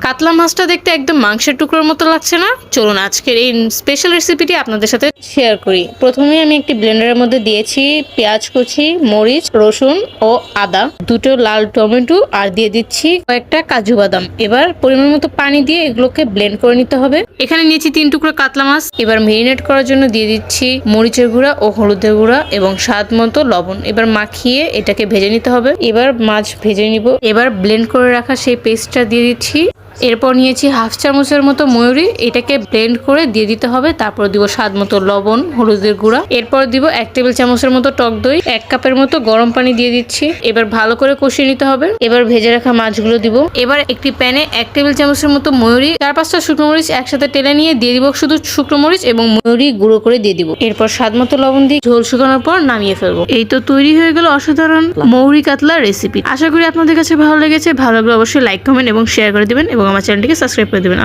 কাতলা মাছটা দেখতে একদম মাংসের টুকরোর মতো লাগছে না? চলুন আজকের এই স্পেশাল রেসিপিটি আপনাদের সাথে শেয়ার করি। প্রথমে আমি একটি ব্লেন্ডারের মধ্যে দিয়েছি পেঁয়াজ কুচি, মরিচ, রসুন ও আদা, দুটো লাল টমেটো আর দিয়ে দিচ্ছি কয়েকটা কাজু বাদাম। এবার পরিমাণ মতো পানি দিয়ে এগুলোকে ব্লেন্ড করে নিতে হবে। এখানে নিয়েছি 3 টুকরো কাতলা মাছ। এবার মেরিনেট করার জন্য দিয়ে দিচ্ছি মরিচের গুঁড়া ও হলুদের গুঁড়া এবং স্বাদ মতো লবণ। এবার মাখিয়ে এটাকে ভেজে নিতে হবে। এবার মাছ ভেজে নিব। এবার ব্লেন্ড করে রাখা সেই পেস্টটা দিয়ে দিচ্ছি। এরপর নিয়েছি হাফ চামচের মতো ময়ূরী, এটাকে ব্লেন্ড করে দিয়ে দিতে হবে। তারপর দিব স্বাদ মতো লবণ, হলুদের গুঁড়া। এরপর দিব 1 টেবিল চামচের মতো টক দই, 1 কাপের মতো গরম পানি দিয়ে দিচ্ছি। এবার ভালো করে কষিয়ে নিতে হবে। এবার ভেজে রাখা মাছগুলো দিব। এবার একটি প্যানে 1 টেবিল চামচের মতো ময়ূরী, 4-5টা শুকনো মরিচ একসাথে টেলে নিয়ে দিয়ে দিব শুধু শুকনো মরিচ এবং ময়ূরী গুঁড়ো করে দিয়ে দিব। এরপর স্বাদ মতো লবণ দিয়ে ঝোল শুকানোর পর নামিয়ে ফেলবো। এই তো তৈরি হয়ে গেল অসাধারণ মৌরি কাতলা রেসিপি। আশা করি আপনাদের কাছে ভালো লেগেছে। ভালো লাগলে অবশ্যই লাইক, কমেন্ট এবং শেয়ার করে দিবেন এবং আমার চ্যানেলটিকে সাবস্ক্রাইব করে দিবেন।